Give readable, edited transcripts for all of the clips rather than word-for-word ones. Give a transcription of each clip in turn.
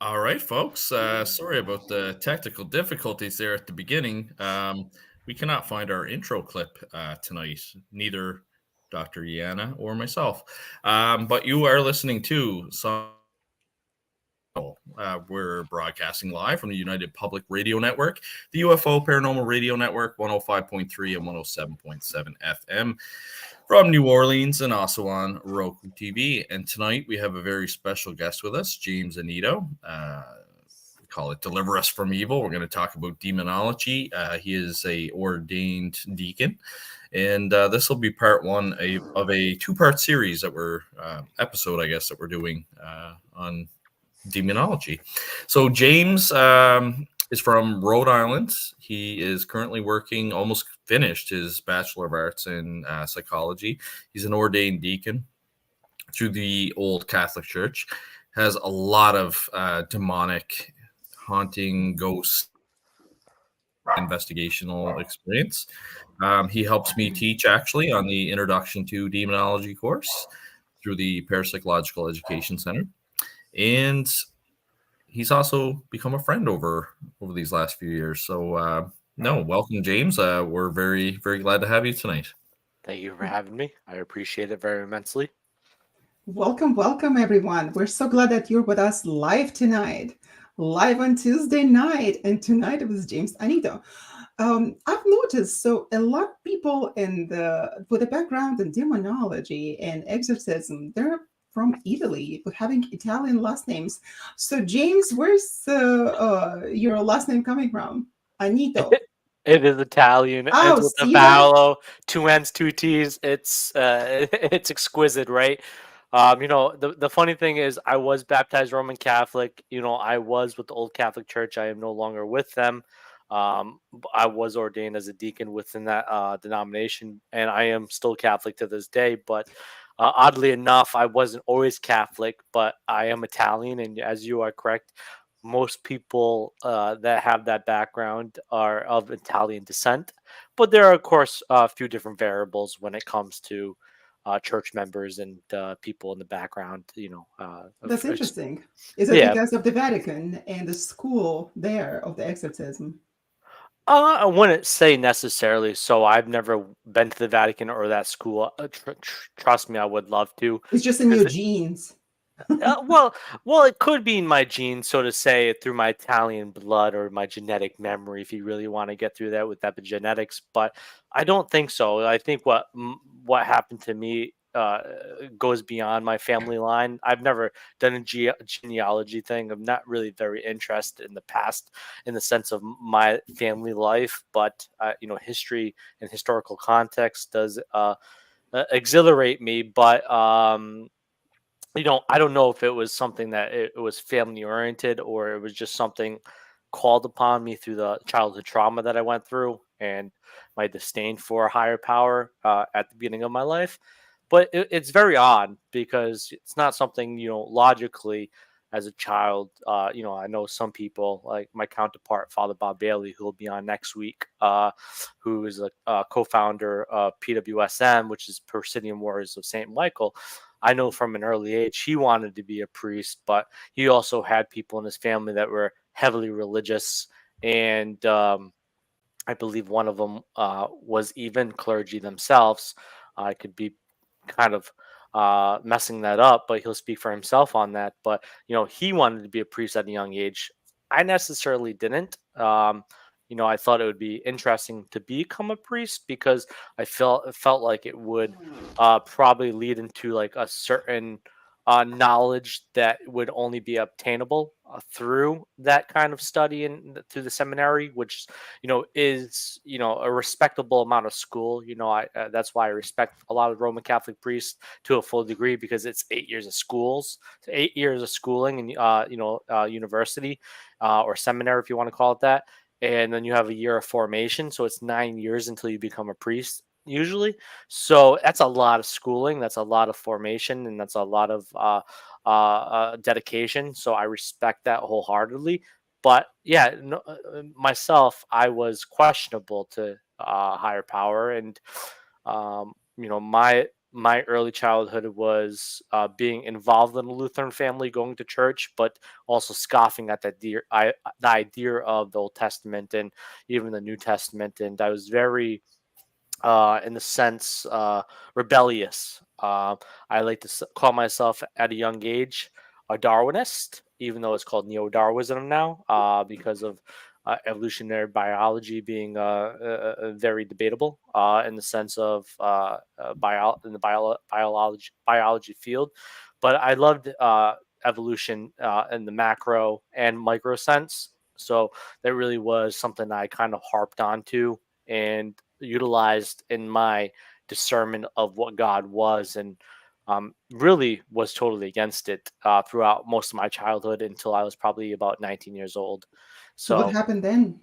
All right, folks. Sorry about the technical difficulties there at the beginning. We cannot find our intro clip tonight, neither Dr. Yana or myself. But you are listening to some. We're broadcasting live from the United Public Radio Network, the UFO Paranormal Radio Network, 105.3 and 107.7 FM from New Orleans and also on Roku TV. And tonight we have a very special guest with us, James Annitto. We call it Deliver Us from Evil. We're going to talk about demonology. He is a ordained deacon. And this will be part one of a two-part series that we're, episode, I guess, that we're doing on demonology. So James is from Rhode Island. He is currently working, almost finished his Bachelor of Arts in psychology. He's an ordained deacon through the old Catholic Church. Has a lot of demonic, haunting, ghost investigational experience. He helps me teach actually on the Introduction to Demonology course through the Parapsychological Education Center. And he's also become a friend over these last few years. So welcome, James. We're very, very glad to have you tonight. Thank you for having me. I appreciate it very immensely. Welcome, everyone. We're so glad that you're with us live tonight, live on Tuesday night. And tonight it was James Annitto. I've noticed a lot of people with a background in demonology and exorcism, they're from Italy, but having Italian last names. So, James, where's your last name coming from? Annitto. It is Italian. Oh, It's with the see that? vowel, two N's, two T's. It's it's exquisite, right? The funny thing is, I was baptized Roman Catholic. I was with the old Catholic Church. I am no longer with them. I was ordained as a deacon within that denomination, and I am still Catholic to this day. But oddly enough, I wasn't always Catholic, but I am Italian, and as you are correct, most people that have that background are of Italian descent. But there are, of course, a few different variables when it comes to church members and people in the background. That's interesting. Is it Yeah. because of the Vatican and the school there of the exorcism? I wouldn't say necessarily. So I've never been to the Vatican or that school. Trust me, I would love to. It's just in your genes. Well, it could be in my genes, so to say, through my Italian blood or my genetic memory, if you really want to get through that with epigenetics. But I don't think so. I think what happened to me goes beyond my family line. I've never done a genealogy thing. I'm not really very interested in the past in the sense of my family life, but history and historical context does exhilarate me. But I don't know if it was something that it was family oriented or it was just something called upon me through the childhood trauma that I went through and my disdain for a higher power at the beginning of my life. But it's very odd because it's not something, logically as a child. I know some people like my counterpart, Father Bob Bailey, who will be on next week, who is a co-founder of PWSM, which is Presidium Warriors of St. Michael. I know from an early age he wanted to be a priest, but he also had people in his family that were heavily religious, and I believe one of them was even clergy themselves. I could be kind of messing that up, but he'll speak for himself on that. But he wanted to be a priest at a young age. I necessarily didn't. I thought it would be interesting to become a priest because it felt like it would probably lead into like a certain knowledge that would only be obtainable through that kind of study and through the seminary, which is a respectable amount of school. That's why I respect a lot of Roman Catholic priests to a full degree, because it's 8 years of 8 years of schooling and university or seminary, if you want to call it that, and then you have a year of formation, so it's 9 years until you become a priest usually. So that's a lot of schooling, that's a lot of formation, and that's a lot of dedication. So I respect that wholeheartedly. But yeah, no, myself, I was questionable to higher power, and my my early childhood was being involved in a Lutheran family, going to church, but also scoffing at the idea of the Old Testament and even the New Testament. And I was very, in the sense, rebellious. I like to call myself at a young age a Darwinist, even though it's called neo-Darwinism now, because of evolutionary biology being very debatable in the sense of in the biology field. But I loved evolution in the macro and micro sense. So that really was something I kind of harped onto and utilized in my discernment of what God was, and really was totally against it throughout most of my childhood until I was probably about 19 years old. So what So, happened then?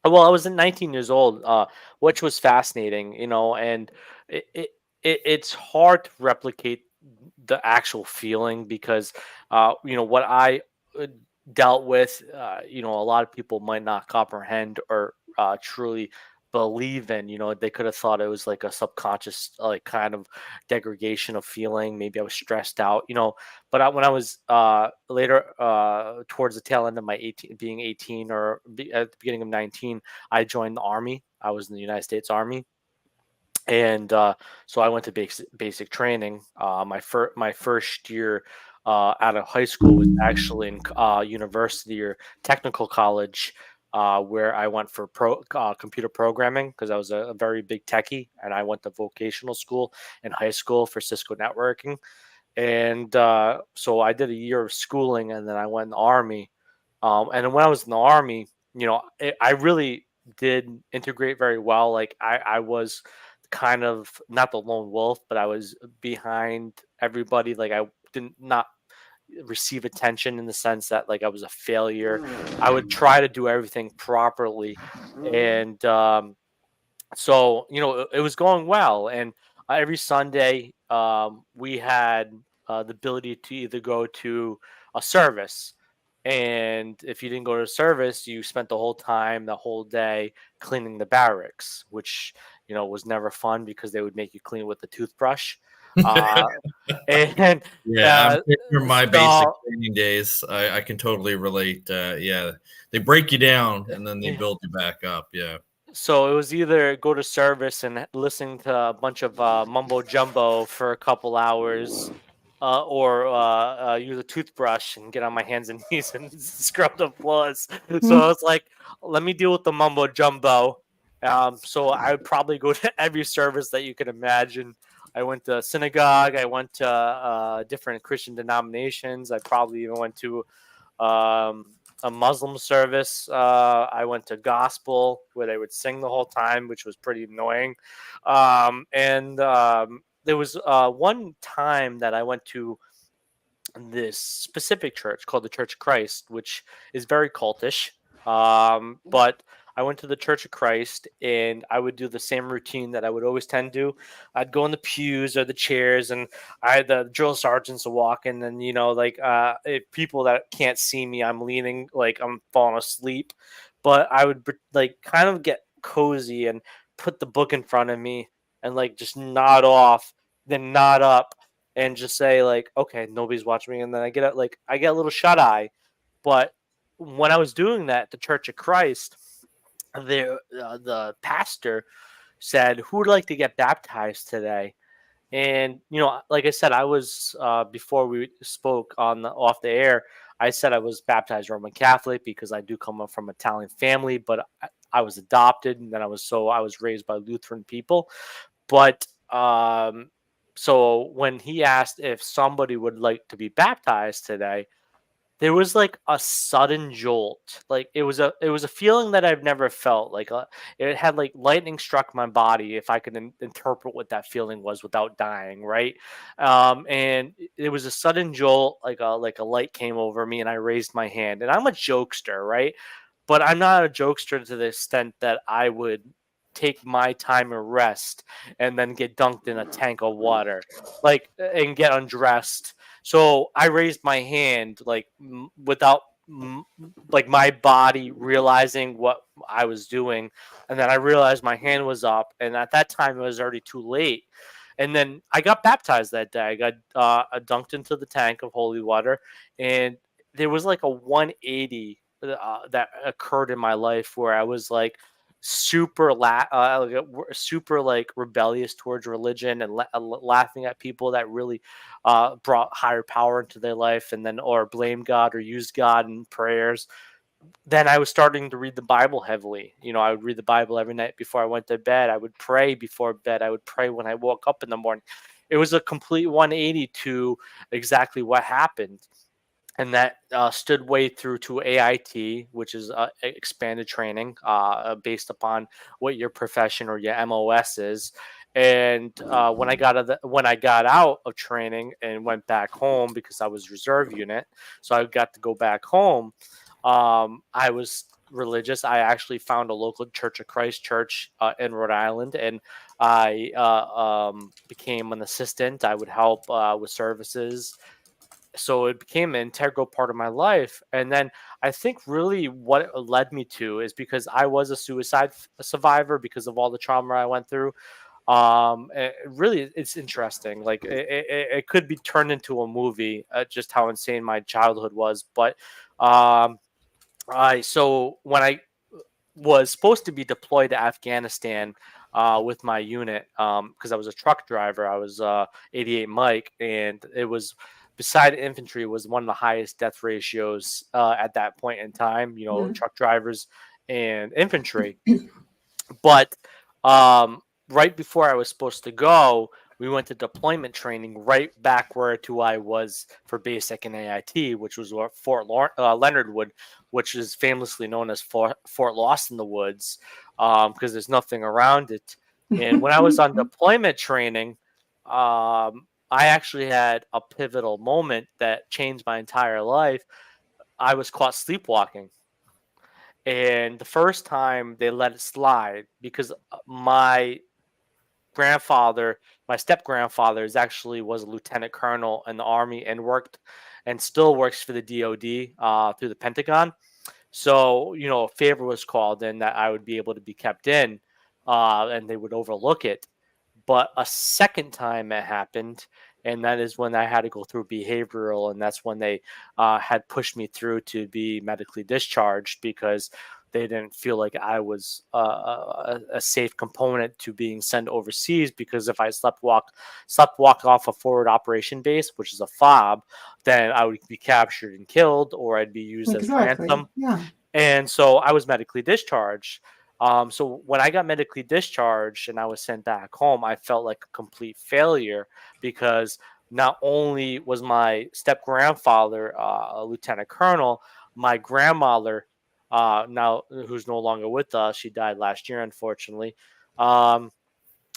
well, I was 19 years old, which was fascinating, and it, it, it's hard to replicate the actual feeling because, what I uh, dealt with, a lot of people might not comprehend or truly believe in. They could have thought it was like a subconscious, like kind of degradation of feeling. Maybe I was stressed out, but when I was later, towards the tail end of my 18, being 18 or at the beginning of 19, I joined the army. I was in the United States Army, and so I went to basic training. My first year out of high school was actually in university or technical college, where I went for computer programming because I was a very big techie, and I went to vocational school in high school for Cisco networking. And so I did a year of schooling, and then I went in the army. And when I was in the army, I really did integrate very well. Like I was kind of not the lone wolf, but I was behind everybody. Like I didn't not receive attention in the sense that like I was a failure. I would try to do everything properly, and so it was going well. And every Sunday we had the ability to either go to a service, and if you didn't go to service, you spent the whole day cleaning the barracks, which was never fun because they would make you clean with a toothbrush. uh, and Yeah, I'm uh, picturing my basic so training days. I can totally relate. Yeah, they break you down and then they yeah. build you back up. Yeah. So it was either go to service and listening to a bunch of mumbo jumbo for a couple hours, or use a toothbrush and get on my hands and knees and scrub the floors. So it's like, let me deal with the mumbo jumbo. So I would probably go to every service that you can imagine. I went to synagogue. I went to different Christian denominations. I probably even went to um, a Muslim service. I went to gospel where they would sing the whole time, which was pretty annoying. And there was one time that I went to this specific church called the Church of Christ, which is very cultish. But I went to the Church of Christ, and I would do the same routine that I would always tend to. I'd go in the pews or the chairs, and I had the drill sergeants walking, and like if people that can't see me, I'm leaning like I'm falling asleep. But I would like kind of get cozy and put the book in front of me and like just nod off, then nod up and just say like, okay, nobody's watching me, and then I get a little shut eye. But when I was doing that at the Church of Christ, the pastor said, "Who would like to get baptized today?" And like I said, I was before we spoke on off the air. I said I was baptized Roman Catholic because I do come up from an Italian family, but I was adopted, and then I was raised by Lutheran people. But so when he asked if somebody would like to be baptized today, there was like a sudden jolt. Like it was a feeling that I've never felt. Like it had like lightning struck my body, if I could interpret what that feeling was without dying, right? And it was a sudden jolt, like a light came over me, and I raised my hand. And I'm a jokester, right? But I'm not a jokester to the extent that I would take my time and rest and then get dunked in a tank of water, like, and get undressed. So I raised my hand, like, without like my body realizing what I was doing, and then I realized my hand was up, and at that time it was already too late. And then I got baptized that day. I got dunked into the tank of holy water, and there was like a 180 that occurred in my life where I was like super like rebellious towards religion and laughing at people that really brought higher power into their life, and then or blame God or use God in prayers. Then I was starting to read the Bible heavily. I would read the Bible every night before I went to bed. I would pray before bed. I would pray when I woke up in the morning. It was a complete 180 to exactly what happened. And that stood way through to AIT, which is expanded training based upon what your profession or your MOS is. And when I got out of training and went back home because I was reserve unit, so I got to go back home. I was religious. I actually found a local Church of Christ church in Rhode Island, and I became an assistant. I would help with services. So it became an integral part of my life. And then I think really what it led me to is because I was a suicide survivor because of all the trauma I went through. Really, it's interesting. Like it could be turned into a movie, just how insane my childhood was. But so when I was supposed to be deployed to Afghanistan with my unit, because I was a truck driver, I was 88 Mike, and it was beside infantry was one of the highest death ratios at that point in time. Truck drivers and infantry. But right before I was supposed to go, we went to deployment training right back where to I was for basic and AIT, which was Fort Leonard Wood, which is famously known as Fort Lost in the Woods, because there's nothing around it. And when I was on deployment training, I actually had a pivotal moment that changed my entire life. I was caught sleepwalking. And the first time they let it slide because my step grandfather was a lieutenant colonel in the Army and worked and still works for the DOD through the Pentagon. So, a favor was called in that I would be able to be kept in and they would overlook it. But a second time it happened, and that is when I had to go through behavioral, and that's when they had pushed me through to be medically discharged because they didn't feel like I was a safe component to being sent overseas. Because if I slept walk off a forward operation base, which is a FOB, then I would be captured and killed, or I'd be used as ransom. Yeah. And so I was medically discharged. So when I got medically discharged and I was sent back home, I felt like a complete failure because not only was my step grandfather a lieutenant colonel, my grandmother, now who's no longer with us, she died last year, unfortunately.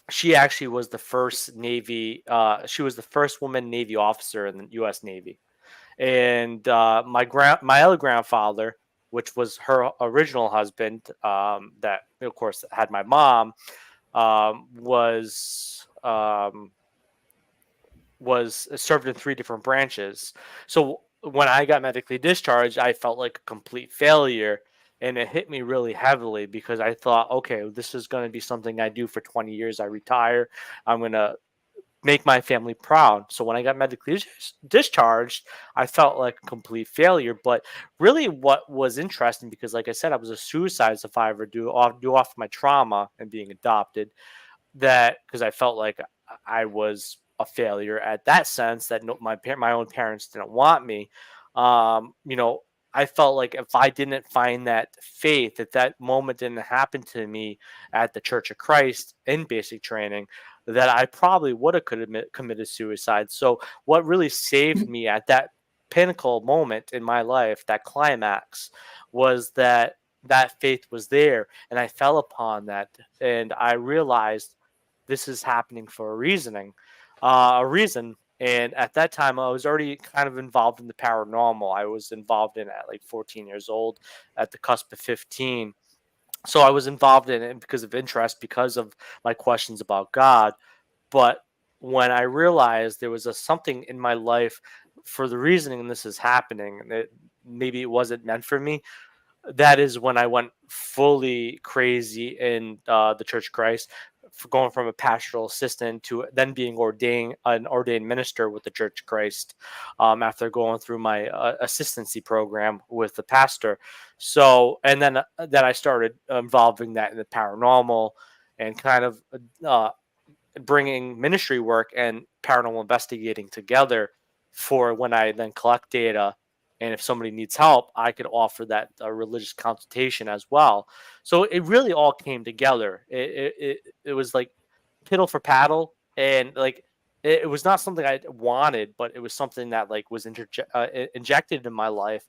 She actually was the first Navy. She was the first woman Navy officer in the U.S. Navy, and my other grandfather, which was her original husband, that of course had my mom, was served in 3 different branches. So when I got medically discharged, I felt like a complete failure, and it hit me really heavily because I thought, okay, this is going to be something I do for 20 years. I retire. I'm going to make my family proud. So when I got medically discharged, I felt like a complete failure. But really what was interesting, because like I said, I was a suicide survivor due off my trauma and being adopted, that because I felt like I was a failure at that sense, that my own parents didn't want me. I felt like if I didn't find that faith, if that moment didn't happen to me at the Church of Christ in basic training, that I probably would have committed suicide. So what really saved me at that pinnacle moment in my life, that climax, was that faith was there, and I fell upon that, and I realized this is happening for a reason. And at that time, I was already kind of involved in the paranormal. I was involved in it at like 14 years old, at the cusp of 15. So I was involved in it because of interest, because of my questions about God. But when I realized there was something in my life for the reasoning this is happening, and maybe it wasn't meant for me, that is when I went fully crazy in the Church of Christ. going from a pastoral assistant to then being an ordained minister with the Church of Christ, after going through my assistancy program with the pastor. So, and then I started involving that in the paranormal and kind of bringing ministry work and paranormal investigating together for when I then collect data. And if somebody needs help, I could offer that religious consultation as well. So it really all came together. It was like piddle for paddle, and like it was not something I wanted, but it was something that like was injected in my life,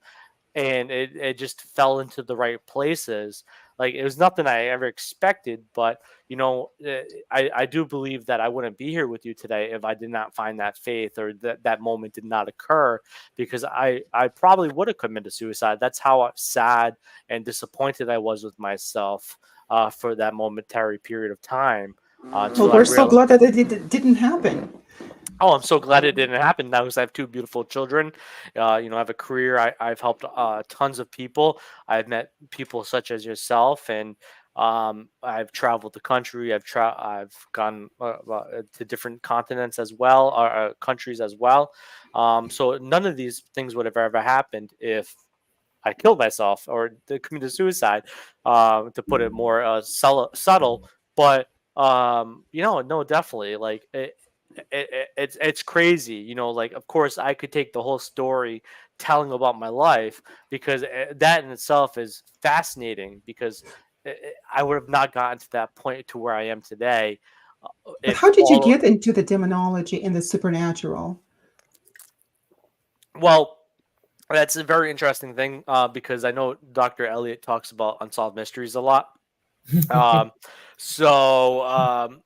and it just fell into the right places. Like it was nothing I ever expected, but I do believe that I wouldn't be here with you today if I did not find that faith, or that moment did not occur, because I probably would have committed suicide. That's how sad and disappointed I was with myself for that momentary period of time. Well, Until I we're so realized. glad that it didn't happen. Oh, I'm so glad it didn't happen now, because I have two beautiful children. I have a career. I've helped tons of people. I've met people such as yourself, and I've traveled the country. I've gone to different continents as well, or countries as well. So none of these things would have ever happened if I killed myself or committed suicide, to put it more subtle. But no, definitely, like it's crazy. Like, of course, I could take the whole story telling about my life, because that in itself is fascinating, because I would have not gotten to that point to where I am today But if how did you all. get into the demonology and the supernatural? Well, that's a very interesting thing, because I know Dr. Elliott talks about unsolved mysteries a lot. Um,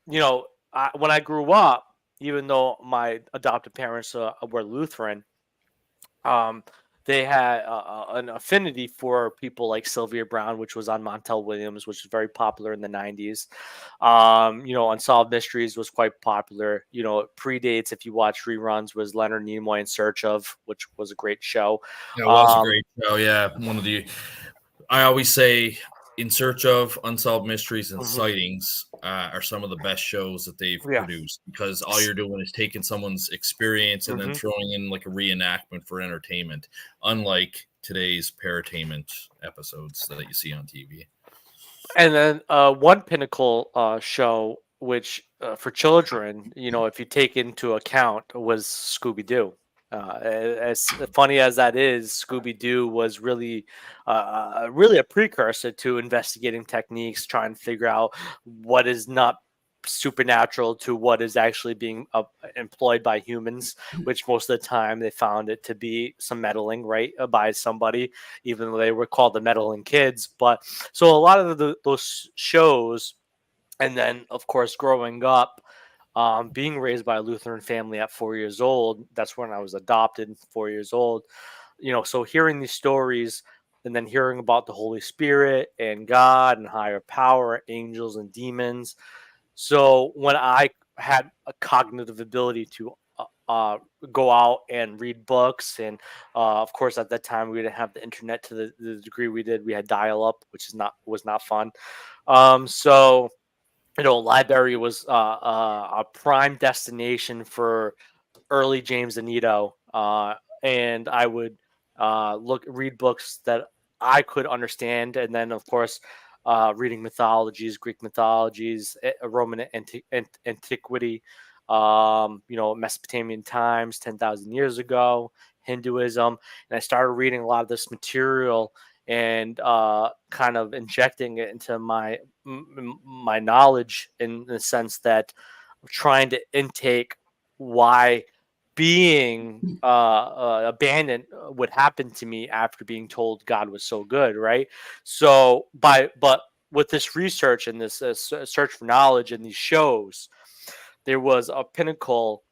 when I grew up, even though my adopted parents were Lutheran, um, they had an affinity for people like Sylvia Brown, which was on Montel Williams, which was very popular in the 90s. Unsolved Mysteries was quite popular. It predates, if you watch reruns, was Leonard Nimoy in Search Of, which was a great show. That was a great show. Yeah, I always say, In Search Of, Unsolved Mysteries, and Mhm. Sightings are some of the best shows that they've Yeah. produced, because all you're doing is taking someone's experience and then Mhm. throwing in like a reenactment for entertainment, unlike today's paratainment episodes that you see on TV. And then one pinnacle show, which for children, if you take into account, was Scooby Doo. As funny as that is, Scooby Doo was really a precursor to investigating techniques, trying to figure out what is not supernatural to what is actually being employed by humans, which most of the time they found it to be some meddling, right, by somebody, even though they were called the meddling kids. But so a lot of those shows, and then of course growing up, being raised by a Lutheran family at 4 years old, that's when I was adopted, 4 years old. So hearing these stories, and then hearing about the Holy Spirit and God and higher power, angels and demons. So when I had a cognitive ability to go out and read books, and of course at that time we didn't have the internet to the degree we did. We had dial up, which was not fun. So library was a prime destination for early James Annitto, and I would read books that I could understand, and then of course reading mythologies, Greek mythologies, Roman antiquity, Mesopotamian times, 10,000 years ago, Hinduism, and I started reading a lot of this material and kind of injecting it into my knowledge, in the sense that I'm trying to intake why being abandoned would happen to me after being told God was so good, right? But with this research and this search for knowledge and these shows, there was a pinnacle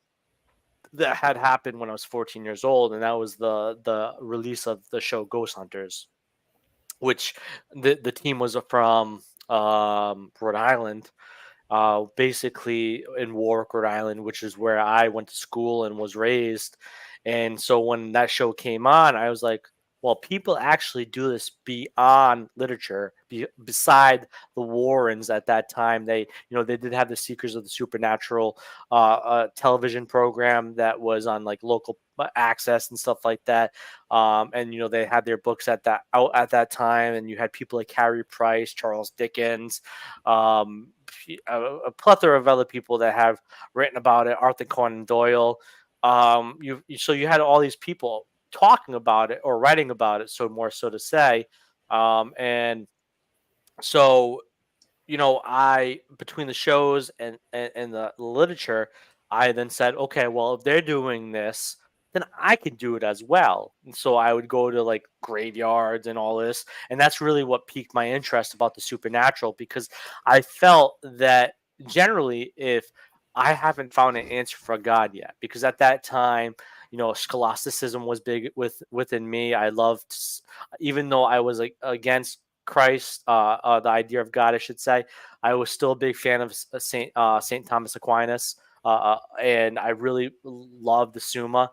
that had happened when I was 14 years old, and that was the release of the show Ghost Hunters, which the team was from Rhode Island, basically in Warwick, Rhode Island, which is where I went to school and was raised. And so when that show came on, I was like, well, people actually do this beyond literature, beside the Warrens at that time. They did have the Seekers of the Supernatural television program that was on like local access and stuff like that. And they had their books out at that time, and you had people like Harry Price, Charles Dickens, um, a plethora of other people that have written about it, Arthur Conan Doyle. So you had all these people talking about it or writing about it, so more so to say. And so I, between the shows and the literature, I then said, okay, well, if they're doing this, then I can do it as well. And so I would go to like graveyards and all this, and that's really what piqued my interest about the supernatural, because I felt that generally, if I haven't found an answer for God yet, because at that time, scholasticism was big within me. I loved, even though I was like against Christ, the idea of God, I should say, I was still a big fan of Saint Thomas Aquinas, and I really loved the Summa.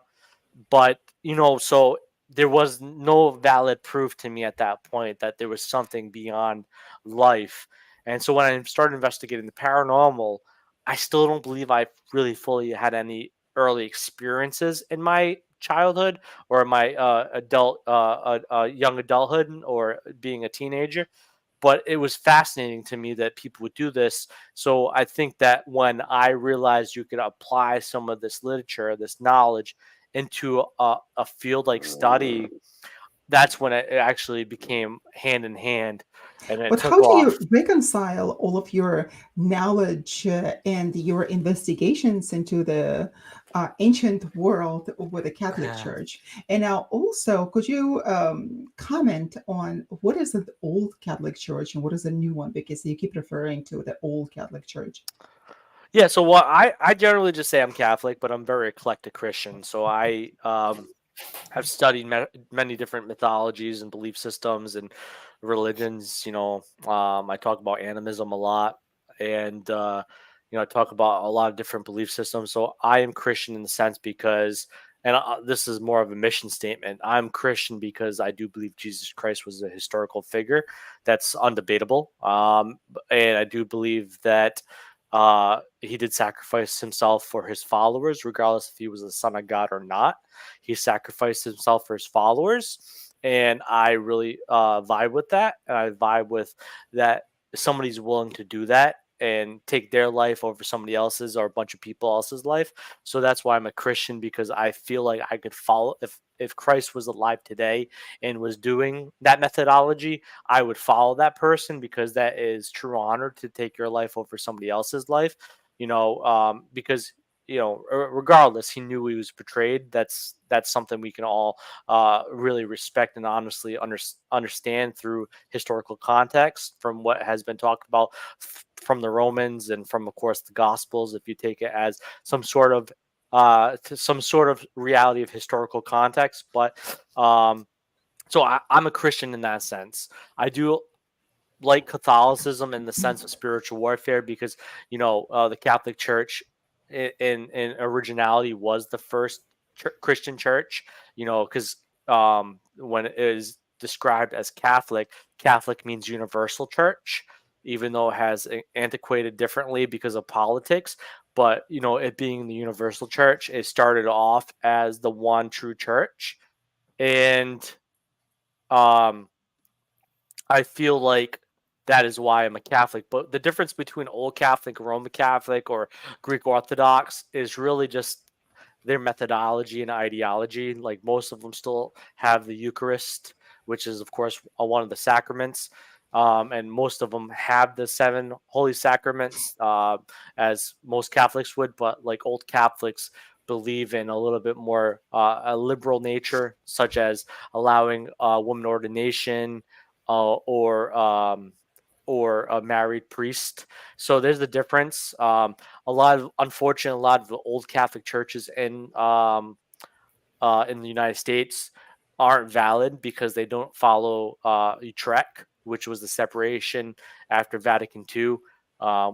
But so there was no valid proof to me at that point that there was something beyond life. And so when I started investigating the paranormal, I still don't believe I really fully had any early experiences in my childhood or my young adulthood or being a teenager. But it was fascinating to me that people would do this. So I think that when I realized you could apply some of this literature, this knowledge, into a field like study, that's when it actually became hand in hand, and it But took how do off. you reconcile all of your knowledge and your investigations into the ancient world with the Catholic Yeah. Church? And now, also, could you comment on what is the old Catholic Church and what is the new one? Because you keep referring to the old Catholic Church. Yeah, so what I generally just say I'm Catholic, but I'm very eclectic Christian. So I have studied many different mythologies and belief systems and religions. I talk about animism a lot, and I talk about a lot of different belief systems. So I am Christian in the sense because, and this is more of a mission statement. I'm Christian because I do believe Jesus Christ was a historical figure. That's undebatable, and I do believe that. He did sacrifice himself for his followers, regardless if he was the son of God or not. He sacrificed himself for his followers, and I really vibe with that. And I vibe with that somebody's willing to do that and take their life over somebody else's or a bunch of people else's life. So that's why I'm a Christian, because I feel like I could follow, if Christ was alive today and was doing that methodology, I would follow that person, because that is true honor to take your life over somebody else's life. Because regardless, he knew he was betrayed. That's something we can all really respect and honestly understand through historical context, from what has been talked about from the Romans and from, of course, the Gospels. If you take it as some sort of reality of historical context, but so I'm a Christian in that sense. I do like Catholicism in the sense of spiritual warfare, because the Catholic Church in originality was the first Christian church. Because when it is described as Catholic, Catholic means universal church, even though it has antiquated differently because of politics. But it being the universal church, it started off as the one true church, and I feel like that is why I'm a Catholic. But the difference between Old Catholic, Roman Catholic, or Greek Orthodox is really just their methodology and ideology. Like, most of them still have the Eucharist, which is, of course, one of the sacraments. And most of them have the 7 holy sacraments, as most Catholics would. But like old Catholics believe in a little bit more a liberal nature, such as allowing woman ordination, or a married priest. So there's the difference. A lot of the old Catholic churches in the United States aren't valid, because they don't follow Utrecht, which was the separation after Vatican II,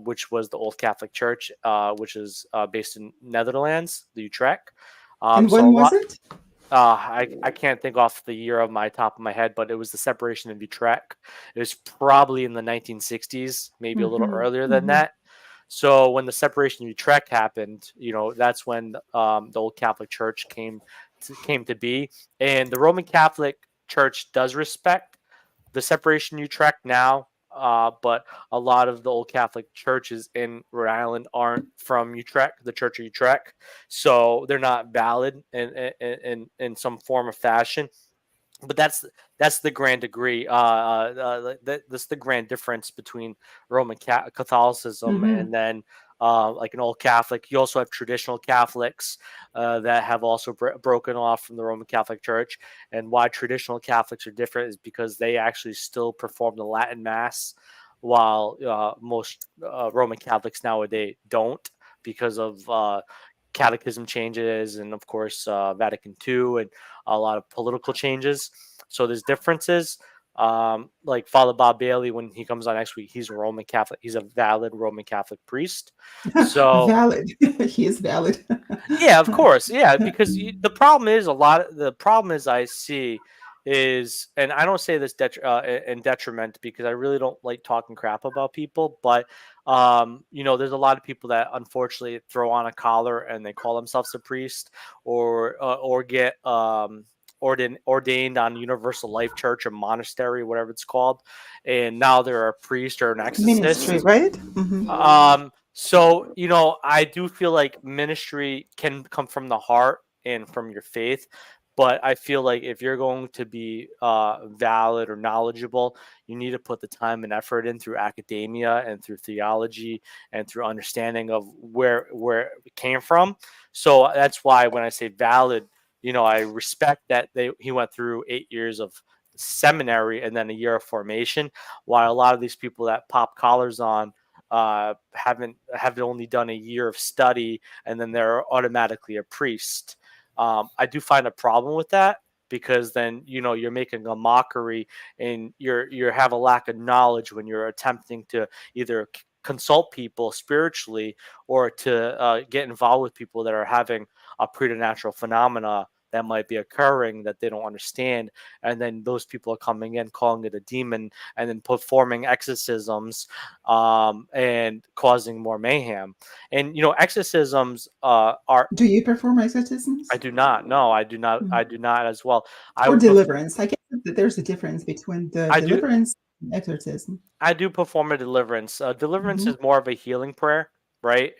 which was the old Catholic Church, which is based in Netherlands, the Utrecht. And So a when was lot. it? I can't think off the year of my top of my head, but it was the separation of Utrecht. It was probably in the 1960s, maybe a little earlier than that. So when the separation of Utrecht happened, that's when the old Catholic Church came to be, and the Roman Catholic Church does respect the separation of Utrecht now. But a lot of the old Catholic churches in Rhode Island aren't from Utrecht, the Church of Utrecht, so they're not valid in some form or fashion. But that's the grand degree. That's the grand difference between Roman Catholicism and then like an old Catholic. You also have traditional Catholics that have also broken off from the Roman Catholic Church. And why traditional Catholics are different is because they actually still perform the Latin Mass, while most Roman Catholics nowadays don't, because of catechism changes and, of course, Vatican II and a lot of political changes. So there's differences. Like Father Bob Bailey, when he comes on next week, he's a Roman Catholic. He's a valid Roman Catholic priest. So valid. He is valid. yeah, of course. Yeah, because the problem is I see is, and I don't say this in detriment, because I really don't like talking crap about people, but there's a lot of people that unfortunately throw on a collar and they call themselves a priest, or get ordained on Universal Life Church or monastery, whatever it's called, and now they're a priest or an exorcist. Ministry, right? So, I do feel like ministry can come from the heart and from your faith. But I feel like if you're going to be valid or knowledgeable, you need to put the time and effort in through academia and through theology and through understanding of where it came from. So that's why when I say valid, I respect that he went through 8 years of seminary and then a year of formation, while a lot of these people that pop collars on have only done a year of study and then they're automatically a priest. I do find a problem with that, because then you're making a mockery and you have a lack of knowledge when you're attempting to either consult people spiritually or to get involved with people that are having a preternatural phenomena that might be occurring that they don't understand, and then those people are coming in calling it a demon and then performing exorcisms and causing more mayhem. And exorcisms are Do you perform exorcisms? I do not. No, I do not. I do not as well. Or deliverance. I guess that there's a difference between the I do. deliverance and exorcism. I do perform a deliverance. Deliverance is more of a healing prayer, right?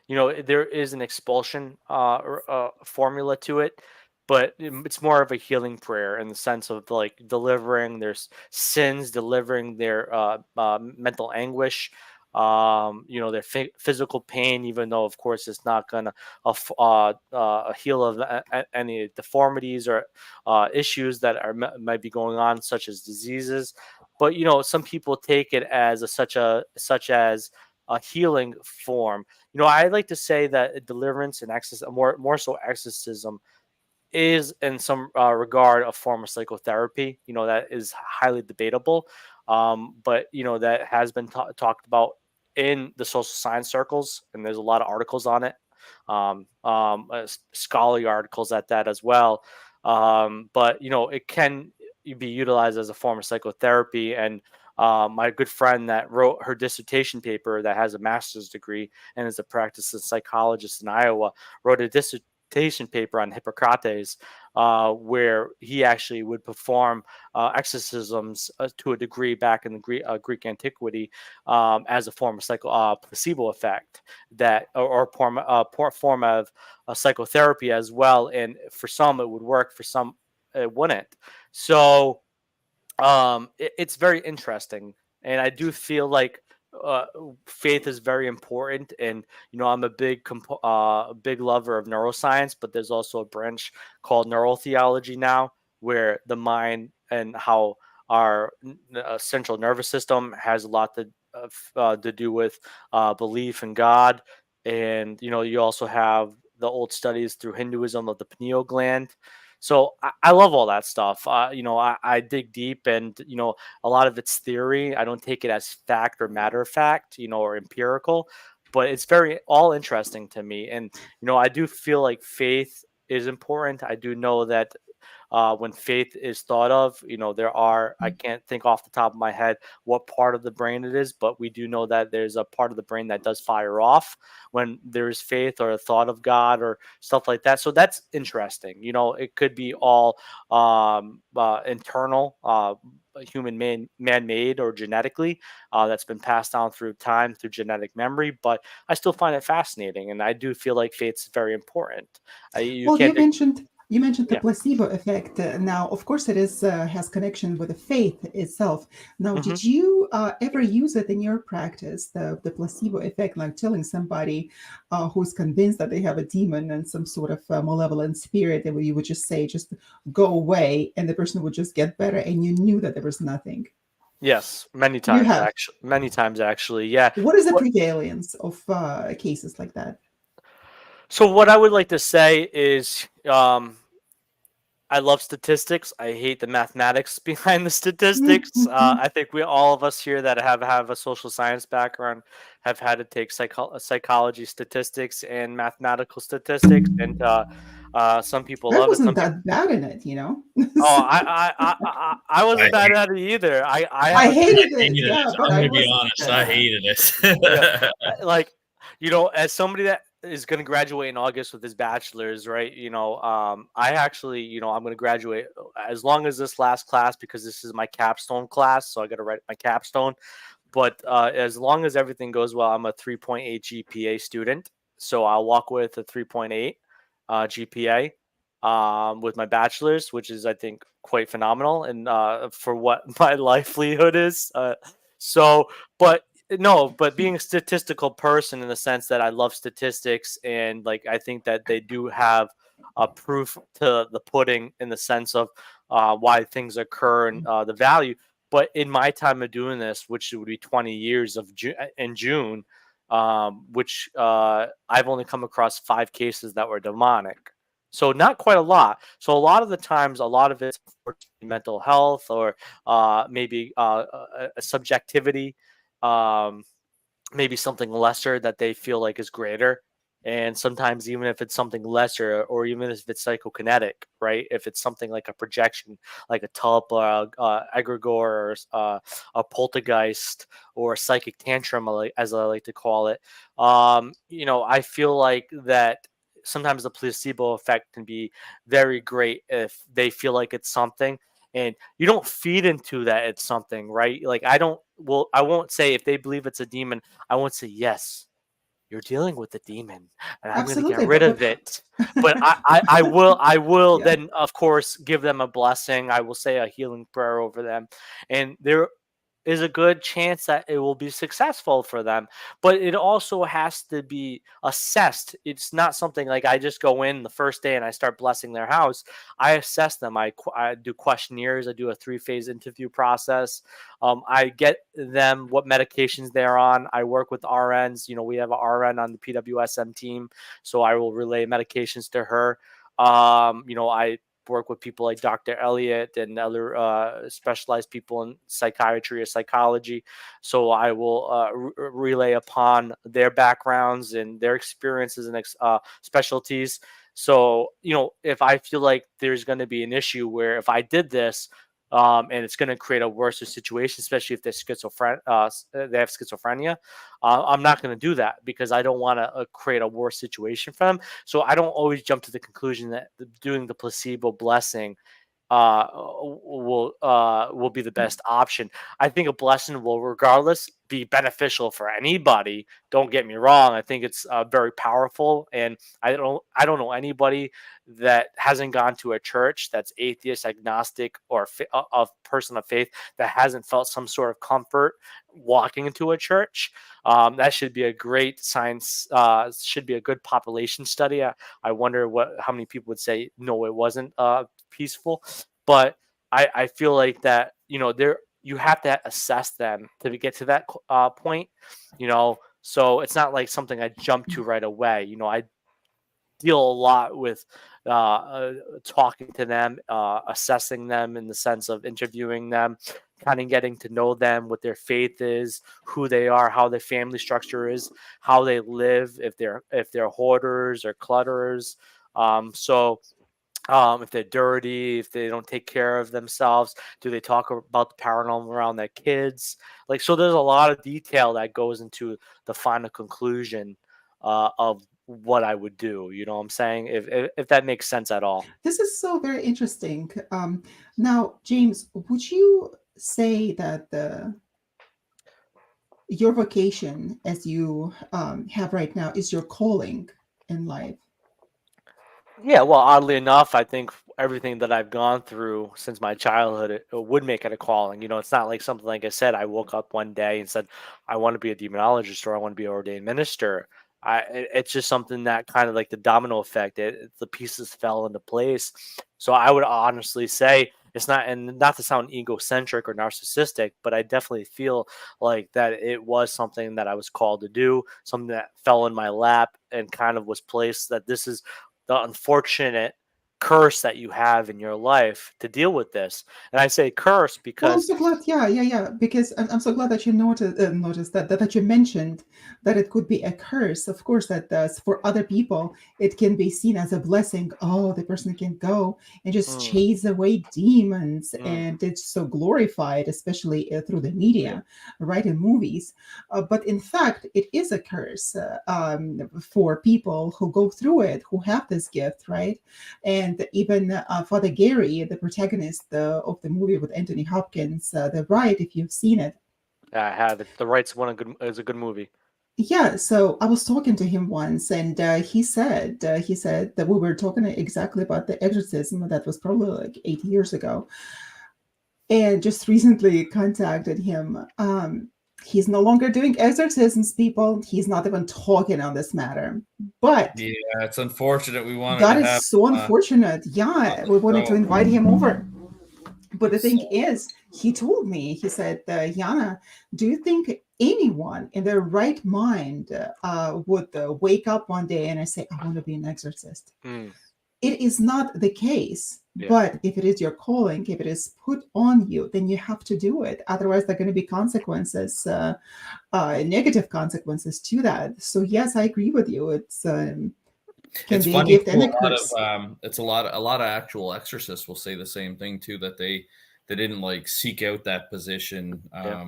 There is an expulsion formula to it, but it's more of a healing prayer in the sense of like delivering their sins, delivering their mental anguish, their physical pain, even though, of course, it's not going to heal of any deformities or issues that might be going on, such as diseases. But some people take it as such as a healing form. I like to say that deliverance and more so exorcism, is in some regard a form of psychotherapy. That is highly debatable, but that has been talked about in the social science circles, and there's a lot of articles on it, scholarly articles at that as well. But it can be utilized as a form of psychotherapy. And my good friend that wrote her dissertation paper, that has a master's degree and is a practicing psychologist in Iowa, wrote a dissertation paper on Hippocrates, where he actually would perform exorcisms to a degree back in the Greek antiquity, as a form of placebo effect, that or form of psychotherapy as well. And for some it would work, for some it wouldn't. So it's very interesting, and I do feel like faith is very important. And I'm a big lover of neuroscience, but there's also a branch called neurotheology now, where the mind and how our central nervous system has a lot to do with belief in God. And you also have the old studies through Hinduism of the pineal gland. So I love all that stuff. I dig deep, and a lot of it's theory. I don't take it as fact or matter of fact, or empirical, but it's very all interesting to me. And I do feel like faith is important. I do know that when faith is thought of, I can't think off the top of my head what part of the brain it is, but we do know that there's a part of the brain that does fire off when there's faith or a thought of God or stuff like that. So that's interesting. It could be all internal, man-made or genetically, that's been passed down through time, through genetic memory. But I still find it fascinating, and I do feel like faith's very important. You Well, can't. you mentioned the Yeah. placebo effect. Now, of course, it is has connection with the faith itself. Now, Mhm. did you ever use it in your practice, the placebo effect, like telling somebody who's convinced that they have a demon and some sort of malevolent spirit, that you would just say, just go away, and the person would just get better, and you knew that there was nothing? Yes, many You times have. actually. Many times actually. Yeah. What is the What, prevalence of cases like that? so what I would like to say is, I love statistics. I hate the mathematics behind the statistics. I think all of us here that have a social science background have had to take psychology statistics and mathematical statistics, and some people I love it. wasn't Some people. that bad in it, you know. Oh, So I I, wasn't bad at it either. I I have a great. hated it, hated yeah, it. but I'm I gonna be wasn't honest. I bad. hated Yeah, it. like, as somebody that is going to graduate in August with his bachelor's, right? I actually, I'm going to graduate as long as this last class, because this is my capstone class, so I got to write my capstone. But as long as everything goes well, I'm a 3.8 GPA student, so I'll walk with a 3.8 GPA with my bachelor's, which is, I think, quite phenomenal, and for what my livelihood is. So, but no, but being a statistical person in the sense that I love statistics, and like I think that they do have a proof to the pudding in the sense of why things occur and the value. But in my time of doing this, which would be 20 years in June, which I've only come across 5 cases that were demonic. So not quite a lot. So a lot of the times, a lot of it's mental health or maybe a subjectivity, um, maybe something lesser that they feel like is greater. And sometimes, even if it's something lesser, or even if it's psychokinetic, right? If it's something like a projection, like a tulp, egregore, or a poltergeist, or a psychic tantrum, as I like to call it, I feel like that sometimes the placebo effect can be very great if they feel like it's something, and you don't feed into that it's something, right? Like I won't say if they believe it's a demon, I won't say, yes, you're dealing with a demon and I'm going to get Absolutely, rid but of it. But I will yeah, then, of course, give them a blessing. I will say a healing prayer over them, and there is a good chance that it will be successful for them. But it also has to be assessed. It's not something like I just go in the first day and I start blessing their house. I assess them. I do questionnaires. I do a 3-phase interview process. I get them what medications they're on. I work with RNs. We have an RN on the PWSM team, so I will relay medications to her. I work with people like Dr. Elliott and other specialized people in psychiatry or psychology. So I will relay upon their backgrounds and their experiences and specialties. So, if I feel like there's going to be an issue where if I did this, and it's going to create a worse situation, especially if they have schizophrenia. I'm not going to do that because I don't want to create a worse situation for them. So I don't always jump to the conclusion that doing the placebo blessing will be the best option. I think a blessing will, regardless, be beneficial for anybody. Don't get me wrong. I think it's very powerful, and I don't know anybody that hasn't gone to a church that's atheist, agnostic, or a person of faith that hasn't felt some sort of comfort walking into a church. That should be a great science. Should be a good population study. I wonder how many people would say no, it wasn't peaceful. But I feel like that there you have to assess them to get to that point. So it's not like something I jump to right away. I deal a lot with talking to them, assessing them in the sense of interviewing them, kind of getting to know them, what their faith is, who they are, how their family structure is, how they live, if they're hoarders or clutterers, If they're dirty, if they don't take care of themselves, do they talk about the paranormal around their kids? Like, so there's a lot of detail that goes into the final conclusion of what I would do. You know what I'm saying? If that makes sense at all. This is so very interesting. Now, James, would you say that your vocation, as you have right now, is your calling in life? Yeah, well, oddly enough, I think everything that I've gone through since my childhood it would make it a calling. You know, it's not like something like I said. I woke up one day and said, "I want to be a demonologist" or "I want to be an ordained minister." It's just something that kind of like the domino effect. The pieces fell into place. So I would honestly say it's not, and not to sound egocentric or narcissistic, but I definitely feel like that it was something that I was called to do, something that fell in my lap and kind of was placed that this is the unfortunate curse that you have in your life to deal with this. And I say curse Well, I'm because so glad, yeah, because I'm so glad that you noticed that you mentioned that it could be a curse. Of course, that for other people it can be seen as a blessing. Oh, the person can go and just mm, chase away demons, mm, and it's so glorified, especially through the yeah, media, right, in movies. But in fact, it is a curse for people who go through it, who have this gift, right? And even Father Gary, the protagonist of the movie with Anthony Hopkins, The Ride, if you've seen it. I have it. The Right's one is a good movie. Yeah, so I was talking to him once, and he said that we were talking exactly about the exorcism that was probably like 8 years ago, and just recently contacted him. He's no longer doing exorcisms, people. He's not even talking on this matter. But Yeah, it's unfortunate. We wanted that to is have so on unfortunate. on Yeah, the we wanted to show. invite him over. But the thing So is, he told me, he said, Yana, do you think anyone in their right mind would wake up one day and I say, I want to be an exorcist? Mm, It is not the case. yeah. But if it is your calling, if it is put on you, then you have to do it. Otherwise, there are going to be consequences, negative consequences to that. So yes, I agree with you. It's can it's be a funny gift too. and a A lot curse. of it's a lot of actual exorcists will say the same thing too, that they didn't like seek out that position. Yeah.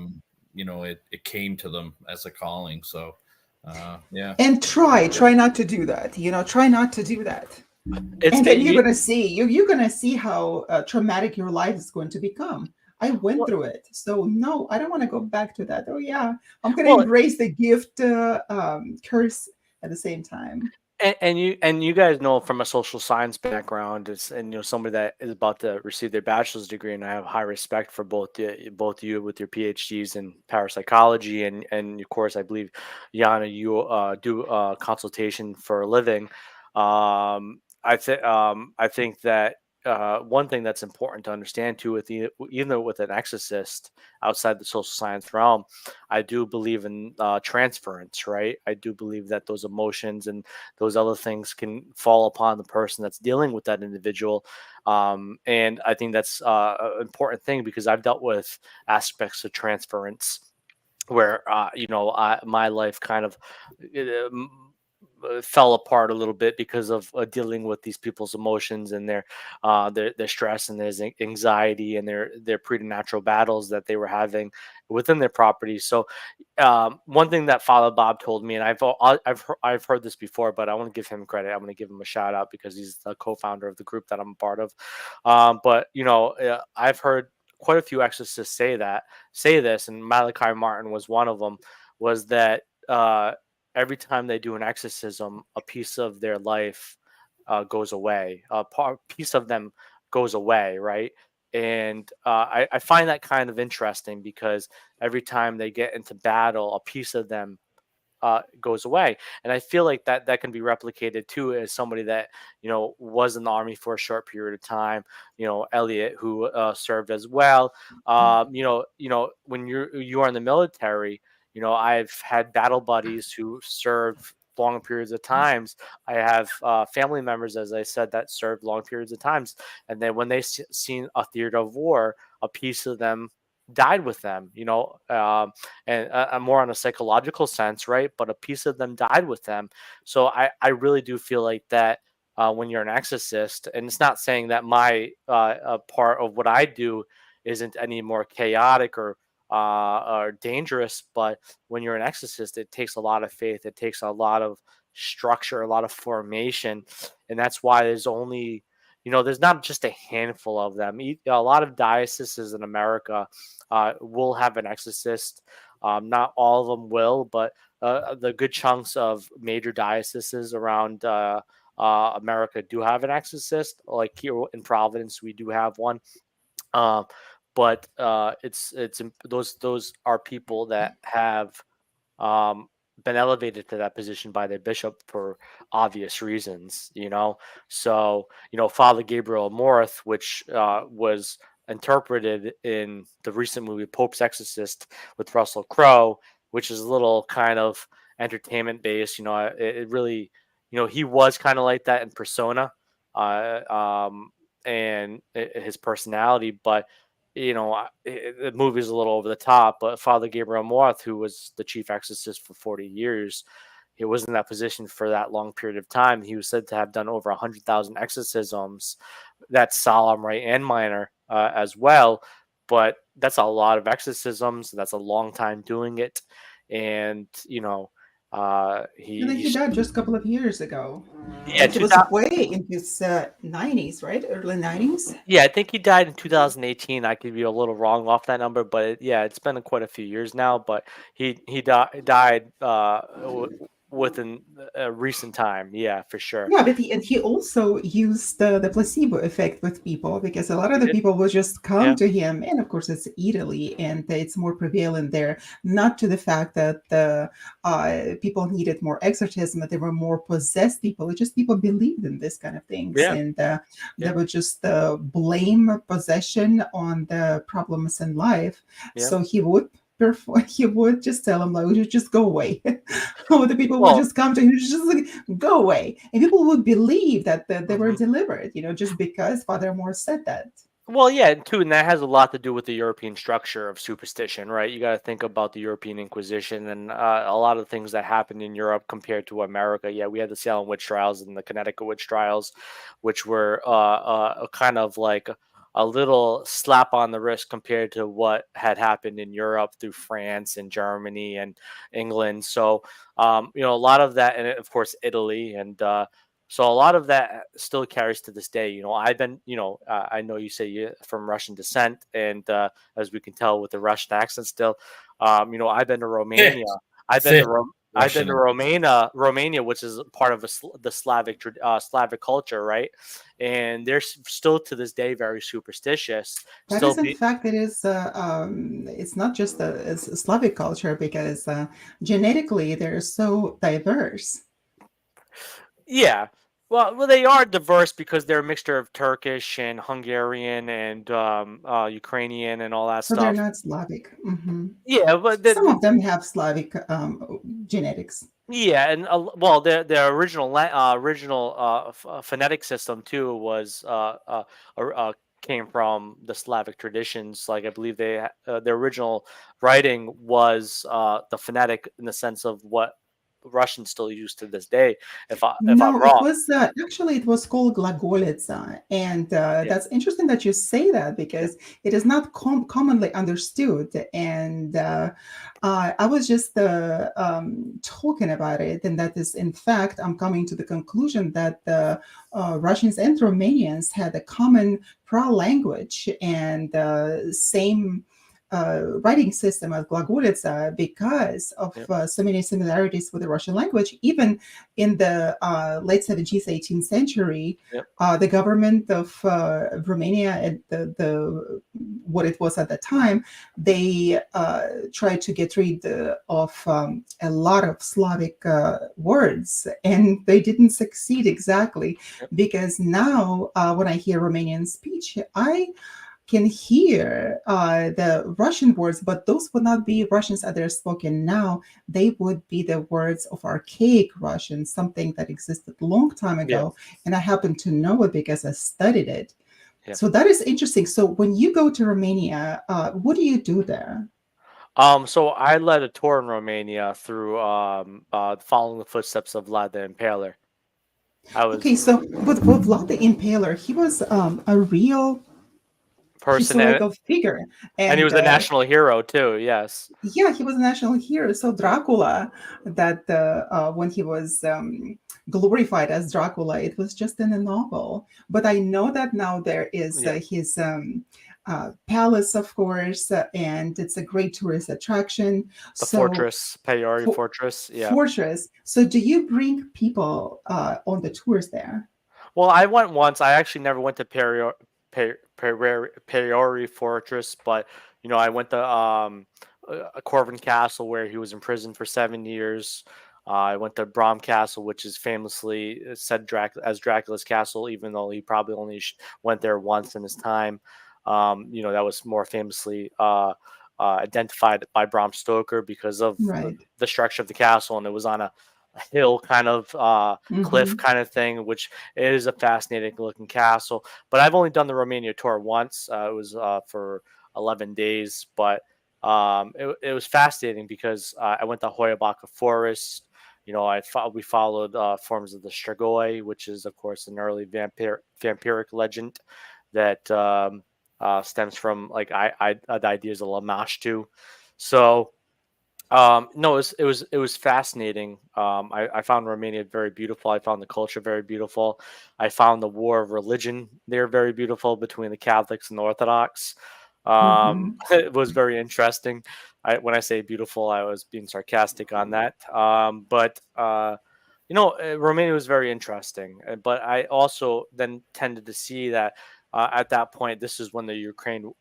It came to them as a calling. So yeah. And try not to do that. Try not to do that. It's And it, then you, you're gonna see how traumatic your life is going to become. I went well, through it, so no, I don't want to go back to that. Oh yeah, I'm gonna well, embrace the gift curse at the same time. and you guys know from a social science background is and somebody that is about to receive their bachelor's degree, and I have high respect for both you with your PhDs in parapsychology, and of course I believe Yana, you do consultation for a living. I think that one thing that's important to understand too, even with an exorcist outside the social science realm, I do believe in transference, right? I do believe that those emotions and those other things can fall upon the person that's dealing with that individual. And I think that's an important thing because I've dealt with aspects of transference where my life kind of fell apart a little bit because of dealing with these people's emotions and their stress and their anxiety and their preternatural battles that they were having within their property. So one thing that Father Bob told me, and I've heard this before, but I want to give him credit. I'm going to give him a shout out because he's the co-founder of the group that I'm a part of. But I've heard quite a few exorcists say this, and Malachi Martin was one of them. Was that every time they do an exorcism, a piece of their life goes away. Piece of them goes away, right? And I find that kind of interesting because every time they get into battle, a piece of them goes away, and I feel like that can be replicated too as somebody that was in the army for a short period of time. Elliott, who served as well. When you are in the military, I've had battle buddies who served long periods of times. I have family members, as I said, that served long periods of times, and then when they seen a theater of war, a piece of them died with them. And more on a psychological sense, right? But a piece of them died with them. So I really do feel like that when you're an exorcist. And it's not saying that my part of what I do isn't any more chaotic or dangerous, but when you're an exorcist, it takes a lot of faith. It takes a lot of structure, a lot of formation, and that's why there's only, there's not just a handful of them. A lot of dioceses in America will have an exorcist. Not all of them will, but the good chunks of major dioceses around America do have an exorcist. Like here in Providence, we do have one. Um, but those are people that have um, been elevated to that position by their bishop for obvious reasons, So, Father Gabriel Amorth, which was interpreted in the recent movie Pope's Exorcist with Russell Crowe, which is a little kind of entertainment based. It really, he was kind of like that in persona, and his personality, but the movie's a little over the top. But Father Gabriel Amorth, who was the chief exorcist for 40 years, he was in that position for that long period of time. He was said to have done over 100,000 exorcisms. That's solemn, right, and minor as well. But that's a lot of exorcisms. That's a long time doing it, and And then he died just a couple of years ago. yeah, He was way in his 90s, right? Early 90s? Yeah, I think he died in 2018. I could be a little wrong off that number, but it's been quite a few years now. But he died within a recent time. Yeah, for sure. Yeah, but he also used the placebo effect with people, because a lot of the people will just come to him, and of course it's Italy, and it's more prevalent there. Not to the fact that the people needed more exorcism, that there were more possessed people. It's just people believed in this kind of things, and they would just blame possession on the problems in life. So he would just tell them, like, just go away. The people would just come to him, just like, go away. And people would believe that they were delivered, just because Father Moore said that. Well, yeah, and that has a lot to do with the European structure of superstition, right? You got to think about the European Inquisition and a lot of the things that happened in Europe compared to America. Yeah, we had the Salem witch trials and the Connecticut witch trials, which were kind of like a little slap on the wrist compared to what had happened in Europe through France and Germany and England. So, a lot of that, and of course, Italy. And so a lot of that still carries to this day. I've been, I know you say you're from Russian descent, and as we can tell with the Russian accent still, I've been to Romania. I've been to Romania, which is part of the Slavic culture, right? And they're still to this day very superstitious. That is, in fact, it is. It's not just a Slavic culture, because genetically they're so diverse. Yeah. Well, they are diverse because they're a mixture of Turkish and Hungarian and Ukrainian and all that so stuff. They're not Slavic. Mm-hmm. Yeah, but some of them have Slavic genetics. Yeah, and the original phonetic system too was came from the Slavic traditions. Like I believe the original writing was the phonetic in the sense of what Russians still use to this day. If I'm wrong, it was actually it was called glagolitsa, and that's interesting that you say that, because it is not commonly understood. And I was just talking about it, and that is, in fact, I'm coming to the conclusion that the Russians and Romanians had a common language and same writing system of glagolitsa, because of so many similarities with the Russian language. Even in the late 17th, 18th century, the government of Romania, and the what it was at the time, they tried to get rid of a lot of Slavic words, and they didn't succeed exactly, because now when I hear Romanian speech, I can hear the Russian words, but those would not be Russians as they're spoken now. They would be the words of archaic Russian, something that existed a long time ago. And I happen to know it because I studied it. So that is interesting. So when you go to Romania, what do you do there? So I led a tour in Romania through following the footsteps of Vlad the Impaler. I Okay, was so with Vlad the Impaler, he was a real person, historical figure, and he and was a national hero too. Yes. yeah, he was a national hero. So Dracula, that when he was glorified as Dracula, it was just in a novel. But I know that now there is Yeah. his palace, of course, and it's a great tourist attraction. The So fortress, Payori for, Fortress. Yeah. fortress. So do you bring people on the tours there? Well, I went once. I actually never went to Payori Fortress, but I went to Corvin Castle where he was imprisoned for 7 years. I went to Brom Castle, which is famously said as Dracula's castle, even though he probably only went there once in his time. That was more famously identified by Bram Stoker because of Right. the structure of the castle, and it was on a hill kind of cliff Hmm. kind of thing, which is a fascinating looking castle. But I've only done the Romania tour once. It was for 11 days, but it was fascinating because I went to Hoyabaka Forest. We followed forms of the Strigoi, which is, of course, an early vampiric legend that stems from the ideas of Lamashtu. So no, it was fascinating. I found Romania very beautiful. I found the culture very beautiful. I found the war of religion there very beautiful between the Catholics and the Orthodox. Hmm. It was very interesting. When I say beautiful, I was being sarcastic on that. But Romania was very interesting. But I also then tended to see that at that point, this is when the Ukraine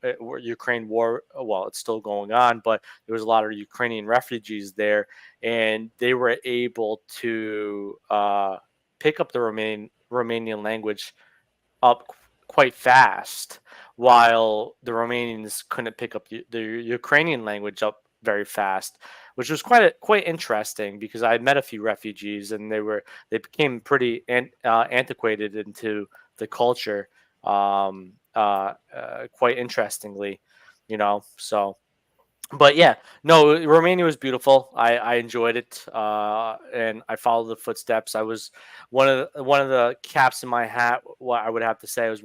war. Well, it's still going on, but there was a lot of Ukrainian refugees there, and they were able to pick up the Romanian language up quite fast, while the Romanians couldn't pick up the Ukrainian language up very fast, which was quite interesting because I met a few refugees and they became pretty antiquated into the culture, quite interestingly, so. But yeah, no, Romania was beautiful. I enjoyed it, and I followed the footsteps. I was one of the caps in my hat. What I would have to say was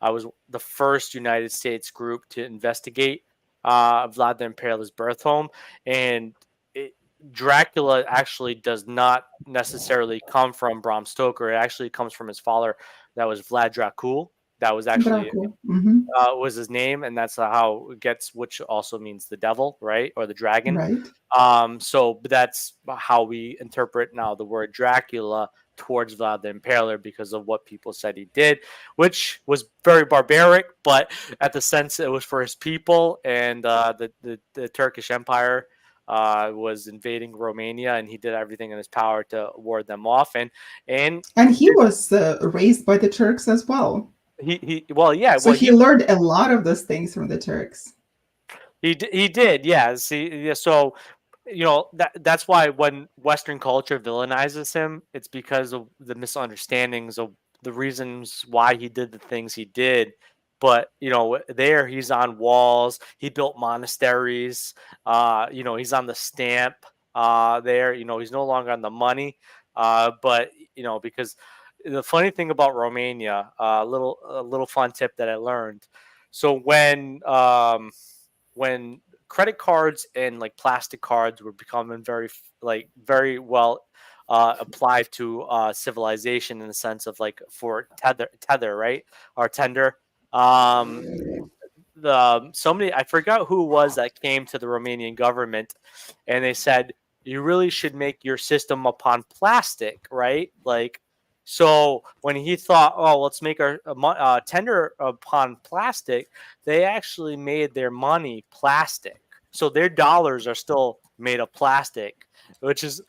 I was the first United States group to investigate Vlad the Imperial's birth home, and it, Dracula actually does not necessarily come from Bram Stoker. It actually comes from his father, that was Vlad Dracul. That was actually Dracula. Hmm. was his name, and that's how it gets, which also means the devil, right, or the dragon. Right. So that's how we interpret now the word Dracula towards Vlad the Impaler because of what people said he did, which was very barbaric, but at the sense it was for his people, and the Turkish Empire was invading Romania, and he did everything in his power to ward them off, and And he was raised by the Turks as well. he well, yeah, So well, he learned a lot of those things from the Turks. he did, yeah. See, yeah, so that's why when Western culture villainizes him, it's because of the misunderstandings of the reasons why he did the things he did. But there he's on walls. He built monasteries. He's on the stamp. There, he's no longer on the money. But because the funny thing about Romania, a little fun tip that I learned. So when credit cards and like plastic cards were becoming very well applied to civilization in the sense of like for tether, right, or tender. um Somebody, I forgot who it was, that came to the Romanian government and they said you really should make your system upon plastic, right? Like, so when he thought, oh, let's make our tender upon plastic, they actually made their money plastic. So their dollars are still made of plastic, which is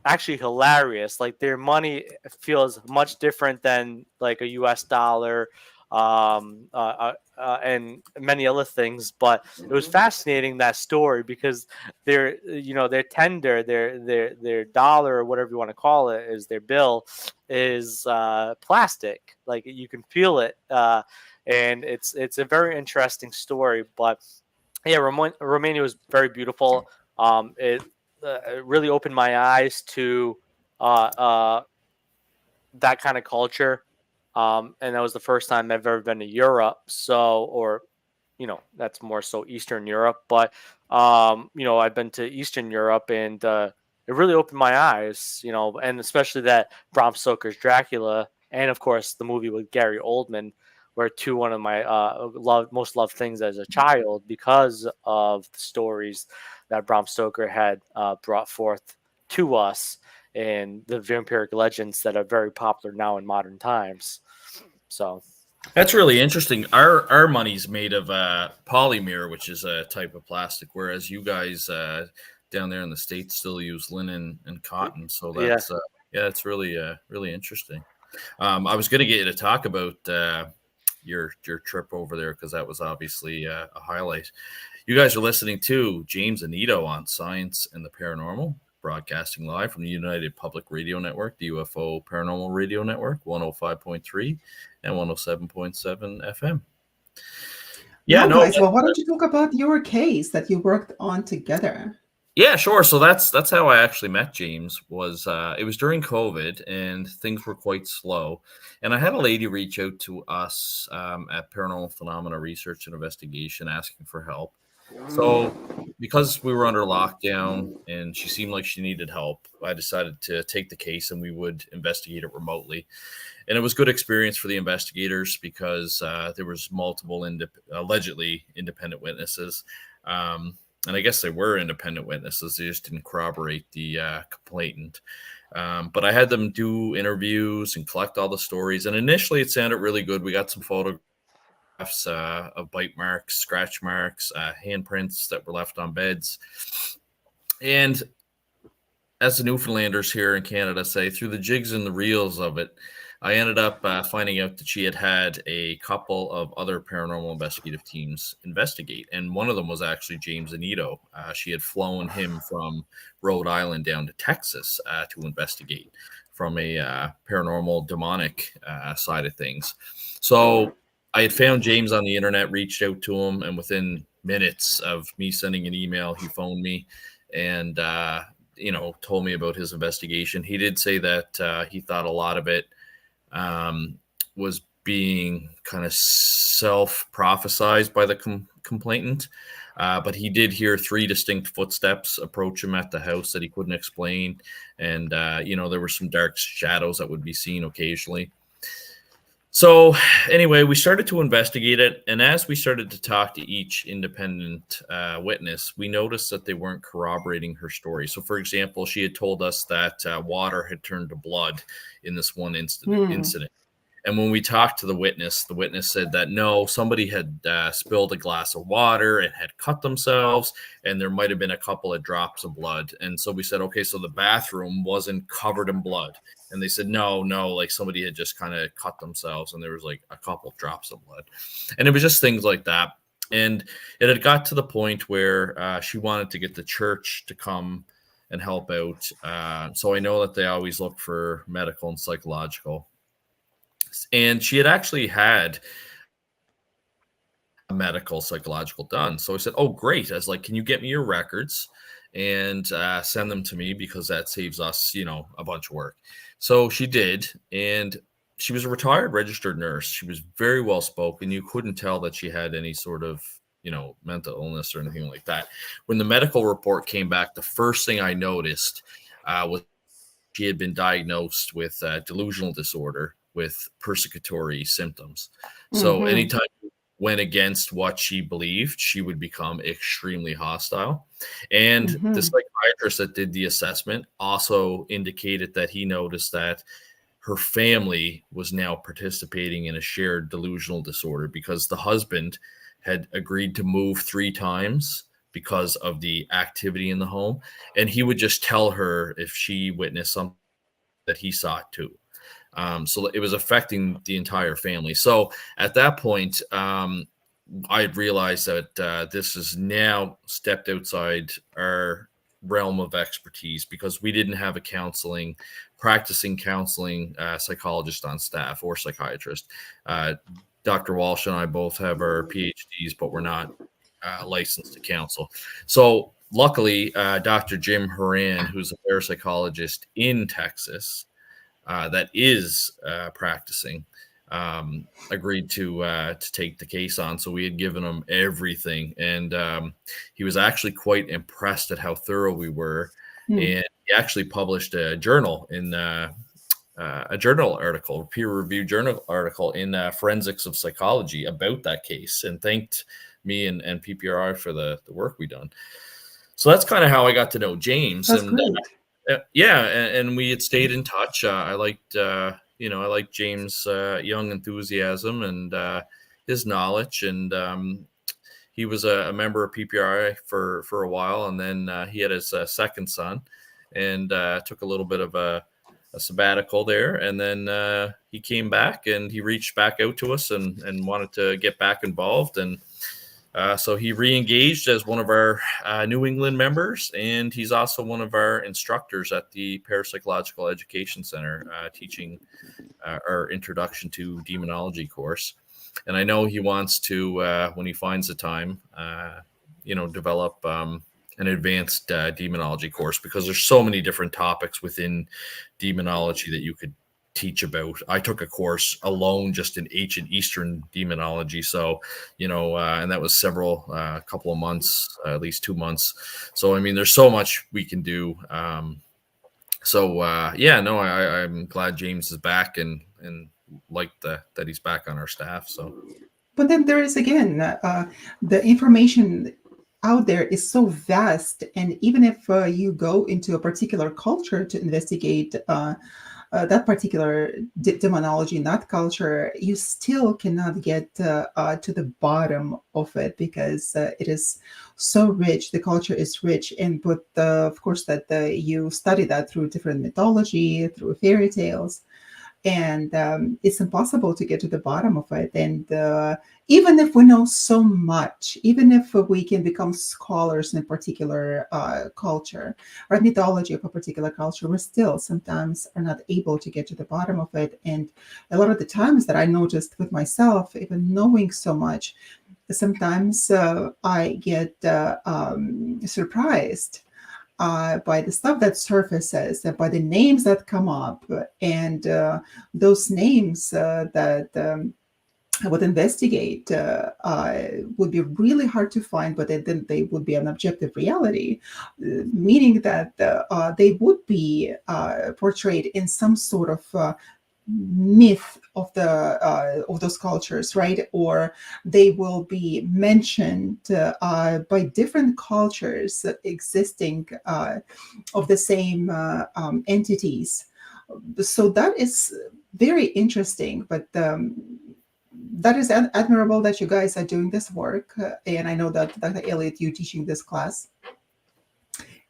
actually hilarious. Like their money feels much different than like a US dollar, and many other things. But it was fascinating, that story, because their tender, their dollar, or whatever you want to call it, is their bill, is plastic. Like you can feel it, and it's a very interesting story. But yeah, Romania was very beautiful. It really opened my eyes to uh, uh, that kind of culture. And that was the first time I've ever been to Europe. So, or, that's more so Eastern Europe. But, I've been to Eastern Europe, and it really opened my eyes, and especially that Bram Stoker's Dracula, and of course the movie with Gary Oldman, were one of my most loved things as a child, because of the stories that Bram Stoker had brought forth to us, and the vampiric legends that are very popular now in modern times. So that's really interesting. Our money's made of polymer, which is a type of plastic, whereas you guys down there in the States still use linen and cotton. So that's it's really really interesting. I was going to get you to talk about your trip over there, because that was obviously a highlight. You guys are listening to James Annitto on Science and the Paranormal, broadcasting live from the United Public Radio Network, the UFO Paranormal Radio Network, 105.3 and 107.7 FM. Yeah, no, guys, well, why don't you talk about your case that you worked on together? Yeah, sure. So that's how I actually met James. Was it was during COVID, and things were quite slow, and I had a lady reach out to us at Paranormal Phenomena Research and Investigation asking for help. So because we were under lockdown and she seemed like she needed help, I decided to take the case and we would investigate it remotely. And it was good experience for the investigators, because there was multiple allegedly independent witnesses. And I guess they were independent witnesses. They just didn't corroborate the complainant. But I had them do interviews and collect all the stories. And initially it sounded really good. We got some photographs of bite marks, scratch marks, handprints that were left on beds. And as the Newfoundlanders here in Canada say, through the jigs and the reels of it, I ended up finding out that she had a couple of other paranormal investigative teams investigate. And one of them was actually James Annitto. She had flown him from Rhode Island down to Texas to investigate from a paranormal demonic side of things. So I had found James on the internet, reached out to him, and within minutes of me sending an email, he phoned me and, told me about his investigation. He did say that he thought a lot of it was being kind of self-prophesized by the complainant. But he did hear 3 distinct footsteps approach him at the house that he couldn't explain. And, there were some dark shadows that would be seen occasionally. So anyway, we started to investigate it. And as we started to talk to each independent witness, we noticed that they weren't corroborating her story. So, for example, she had told us that water had turned to blood in this one incident. And when we talked to the witness said that no, somebody had spilled a glass of water and had cut themselves, and there might have been a couple of drops of blood. And so we said, okay, so the bathroom wasn't covered in blood. And they said, no, like somebody had just kind of cut themselves and there was like a couple of drops of blood. And it was just things like that. And it had got to the point where she wanted to get the church to come and help out. So I know that they always look for medical and psychological. And she had actually had a medical psychological done. So I said, oh, great. I was like, can you get me your records and send them to me, because that saves us, a bunch of work. So she did. And she was a retired registered nurse. She was very well spoken. You couldn't tell that she had any sort of, mental illness or anything like that. When the medical report came back, the first thing I noticed was she had been diagnosed with delusional disorder with persecutory symptoms. So anytime you went against what she believed, she would become extremely hostile. And the psychiatrist that did the assessment also indicated that he noticed that her family was now participating in a shared delusional disorder, because the husband had agreed to move 3 times because of the activity in the home. And he would just tell her if she witnessed something that he saw it too. So it was affecting the entire family. So at that point, I had realized that this is now stepped outside our realm of expertise, because we didn't have a practicing counseling psychologist on staff or psychiatrist. Dr. Walsh and I both have our PhDs, but we're not licensed to counsel. So luckily, Dr. Jim Horan, who's a parapsychologist in Texas, that is practicing agreed to take the case on. So we had given him everything, and he was actually quite impressed at how thorough we were. And he actually published a journal in a journal article, peer-reviewed journal article in Forensics of Psychology about that case, and thanked me and PPRI for the work we done. So that's kind of how I got to know James. That's and great. yeah, and we had stayed in touch. I liked James' young enthusiasm and his knowledge, and he was a member of PPRI for a while, and then he had his second son, and took a little bit of a sabbatical there, and then he came back and he reached back out to us and wanted to get back involved, and so he re-engaged as one of our New England members, and he's also one of our instructors at the Parapsychological Education Center, teaching our Introduction to Demonology course. And I know he wants to, when he finds the time, develop an advanced demonology course, because there's so many different topics within demonology that you could teach about. I took a course alone just in ancient Eastern demonology. So, and that was a couple of months, at least 2 months. So, I mean, there's so much we can do. I'm glad James is back and like that he's back on our staff. So, but then there is again, the information out there is so vast, and even if you go into a particular culture to investigate that particular demonology in that culture, you still cannot get to the bottom of it, because it is so rich. The culture is rich, but of course that you study that through different mythology, through fairy tales, and it's impossible to get to the bottom of it. And even if we know so much, even if we can become scholars in a particular culture or mythology of a particular culture, we still sometimes are not able to get to the bottom of it. And a lot of the times that I noticed with myself, even knowing so much, sometimes I get surprised by the stuff that surfaces, by the names that come up, and those names that I would investigate would be really hard to find, but then they would be an objective reality, meaning that they would be portrayed in some sort of myth of those cultures, right? Or they will be mentioned by different cultures existing of the same entities. So that is very interesting, but that is admirable that you guys are doing this work. And I know that Dr. Elliott, you're teaching this class.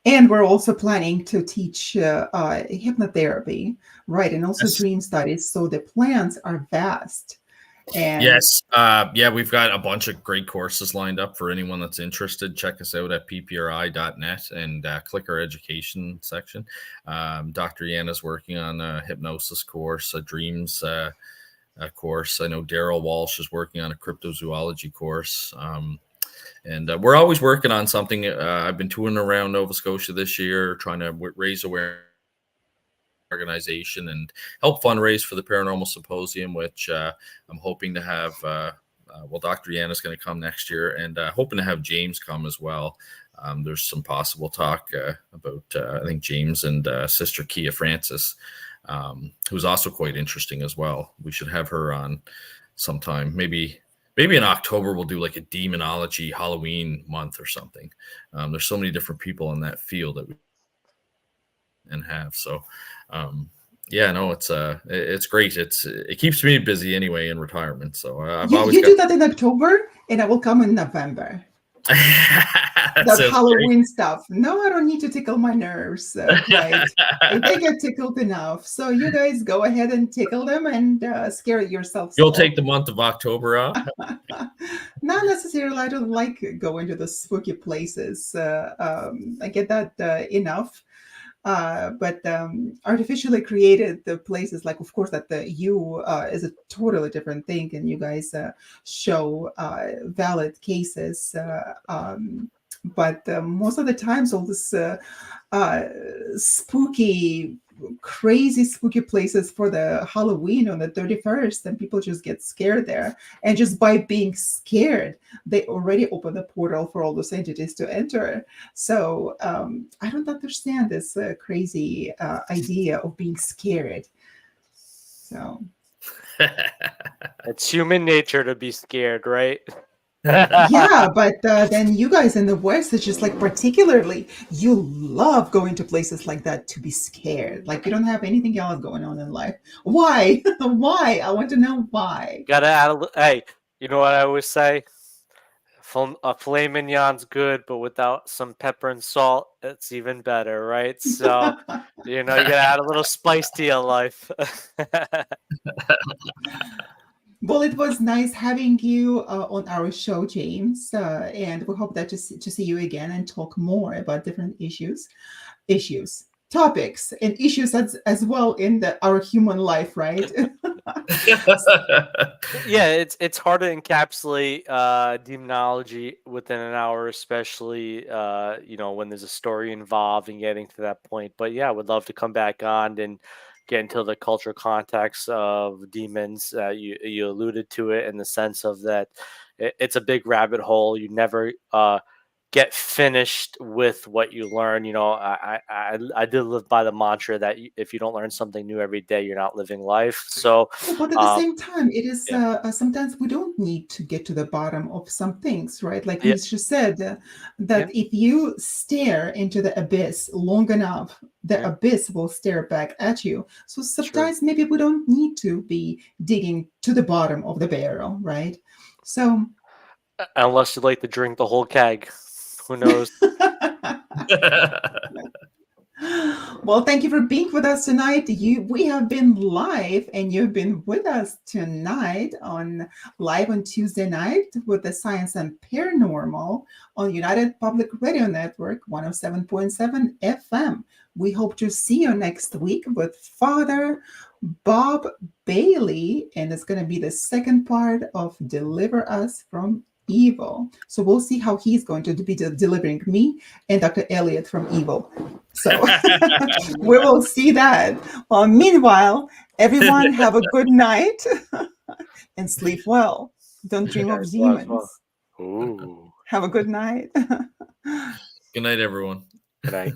And we're also planning to teach hypnotherapy, right? And also dream studies. So the plans are vast. And yes. We've got a bunch of great courses lined up for anyone that's interested. Check us out at ppri.net and click our education section. Dr. Yana's working on a hypnosis course, a dreams course. I know Daryl Walsh is working on a cryptozoology course. And we're always working on something. I've been touring around Nova Scotia this year, trying to raise awareness organization and help fundraise for the Paranormal Symposium, which I'm hoping to have. Dr. Yana's going to come next year, and hoping to have James come as well. There's some possible talk about, I think, James and Sister Kia Francis, who's also quite interesting as well. We should have her on sometime, maybe in October. We'll do like a demonology Halloween month or something. There's so many different people in that field that we and have. So, it's great. It keeps me busy anyway in retirement. So I've always do that in October, and I will come in November. That Halloween great stuff. No, I don't need to tickle my nerves. Right? They get tickled enough. So you guys go ahead and tickle them and scare yourself. You'll take the month of October off? Not necessarily. I don't like going to the spooky places. I get that enough. But artificially created the places, like, of course, that the you is a totally different thing, and you guys show valid cases. But most of the times, all this spooky crazy spooky places for the Halloween on the 31st, and people just get scared there. And just by being scared, they already open the portal for all those entities to enter. So I don't understand this crazy idea of being scared. So it's human nature to be scared, right? yeah, but then you guys in the West, it's just like particularly you love going to places like that to be scared. Like you don't have anything else going on in life. Why? Why? I want to know why. Gotta add hey, you know what I always say? A filet mignon's good, but without some pepper and salt, it's even better, right? So, you gotta add a little spice to your life. Well, it was nice having you on our show, James, and we hope that to see you again and talk more about different topics, and issues as well in our human life, right? Yeah, it's hard to encapsulate demonology within an hour, especially when there's a story involved and getting to that point. But yeah, I would love to come back on and get into the cultural context of demons. You alluded to it in the sense of that it's a big rabbit hole. You never get finished with what you learn. I did live by the mantra that if you don't learn something new every day, you're not living life. So, but at the same time, it is yeah. Sometimes we don't need to get to the bottom of some things, right? Like Yeah. you just said, that if you stare into the abyss long enough, the abyss will stare back at you. So sometimes maybe we don't need to be digging to the bottom of the barrel, right? So unless you like to drink the whole keg. Who knows? Well, thank you for being with us tonight. We have been live, and you've been with us tonight live on Tuesday night with the Science and Paranormal on United Public Radio Network 107.7 FM. We hope to see you next week with Father Bob Bailey, and it's going to be the second part of Deliver Us from Evil. So we'll see how he's going to be delivering me and Dr. Elliott from evil. So we will see that. Well, meanwhile, everyone have a good night and sleep well. Don't dream of demons. Ooh. Have a good night. Good night, everyone. Good night.